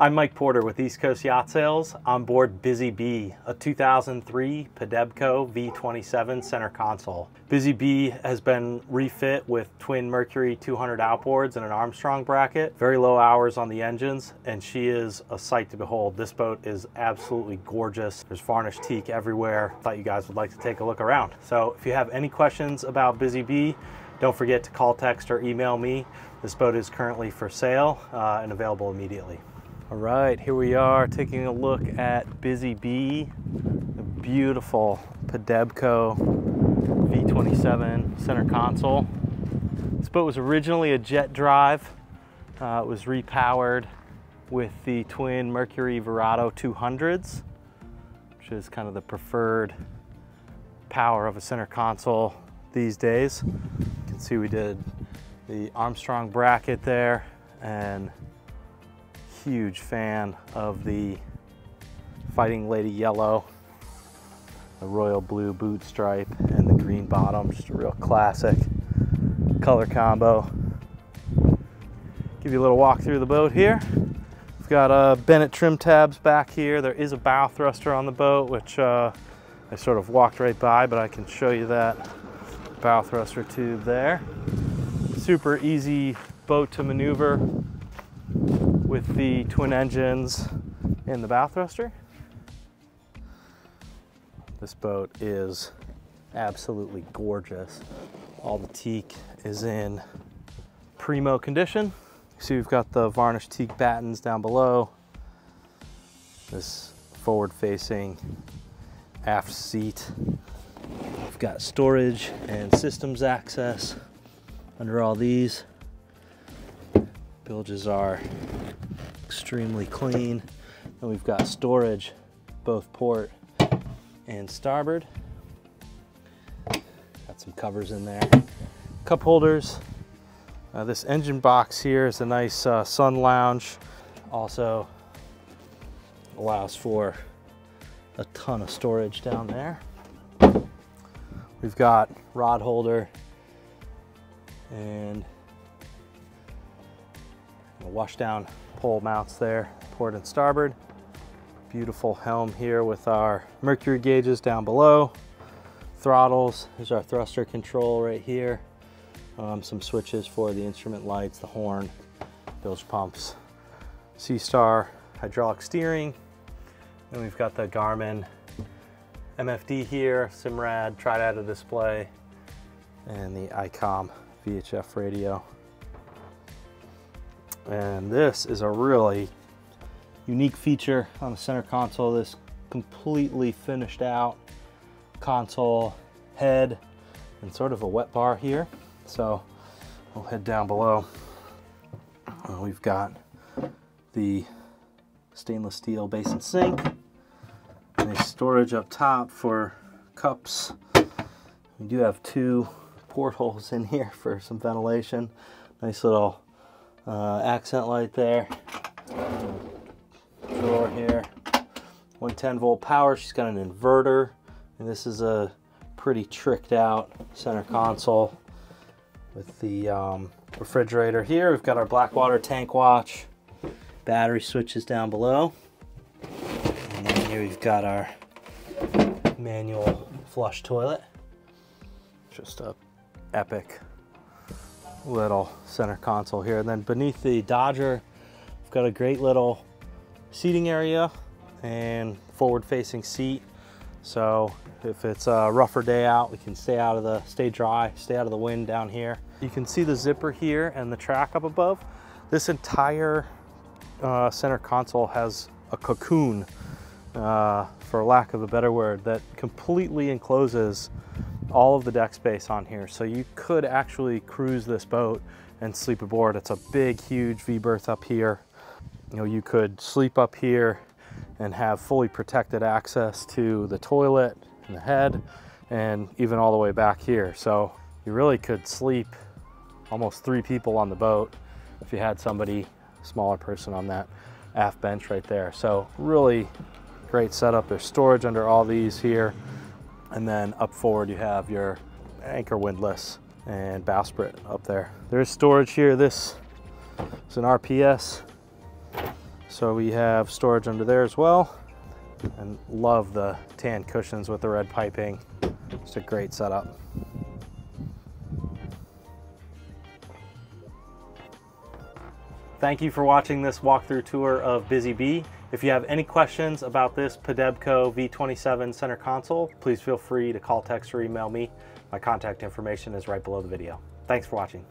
I'm Mike Porter with East Coast Yacht Sales on board Bizzy Bee, a 2003 Padebco V27 center console. Bizzy Bee has been refit with twin Mercury 200 outboards and an Armstrong bracket, very low hours on the engines, and she is a sight to behold. This boat is absolutely gorgeous. There's varnish teak everywhere. Thought you guys would like to take a look around. So if you have any questions about Bizzy Bee, don't forget to call, text, or email me. This boat is currently for sale and available immediately. All right, here we are taking a look at Bizzy Bee, a beautiful Padebco V27 center console. This boat was originally a jet drive. It was repowered with the twin Mercury Verado 200s, which is kind of the preferred power of a center console these days. You can see we did the Armstrong bracket there, and huge fan of the Fighting Lady yellow, the royal blue boot stripe, and the green bottom. Just a real classic color combo. Give you a little walk through the boat here. We've got Bennett trim tabs back here. There is a bow thruster on the boat, which I sort of walked right by, but I can show you that bow thruster tube there. Super easy boat to maneuver with the twin engines and the bow thruster. This boat is absolutely gorgeous. All the teak is in primo condition. See, we've got the varnish teak battens down below. This forward-facing aft seat. We've got storage and systems access under all these. Bilges are extremely clean. And we've got storage both port and starboard. Got some covers in there. Cup holders. This engine box here is a nice sun lounge. Also allows for a ton of storage down there. We've got rod holder and wash down pole mounts there, port and starboard. Beautiful helm here with our Mercury gauges down below. Throttles, there's our thruster control right here. Some switches for the instrument lights, the horn, bilge pumps, C-Star hydraulic steering. And we've got the Garmin MFD here, Simrad, tri-data display, and the ICOM VHF radio. And this is a really unique feature on the center console, this completely finished out console head and sort of a wet bar here. So we'll head down below. We've got the stainless steel basin sink, and there's storage up top for cups. We do have two portholes in here for some ventilation. Nice little accent light there. Drawer here. 110 volt power. She's got an inverter, and this is a pretty tricked out center console with the refrigerator here. We've got our Blackwater tank watch, battery switches down below, and then here we've got our manual flush toilet. Just a epic little center console here. And then beneath the Dodger, we've got a great little seating area and forward facing seat. So if it's a rougher day out, we can stay dry, stay out of the wind down here. You can see the zipper here and the track up above. This entire center console has a cocoon, for lack of a better word, that completely encloses all of the deck space on here. So you could actually cruise this boat and sleep aboard. It's a big, huge V-berth up here. You know, you could sleep up here and have fully protected access to the toilet and the head, and even all the way back here. So you really could sleep almost 3 people on the boat if you had somebody, smaller person, on that aft bench right there. So really great setup. There's storage under all these here. And then up forward, you have your anchor windlass and bowsprit up there. There's storage here. This is an RPS So we have storage under there as well. And love the tan cushions with the red piping. It's a great setup. Thank you for watching this walkthrough tour of Bizzy Bee. If you have any questions about this Padebco V27 center console, please feel free to call, text, or email me. My contact information is right below the video. Thanks for watching.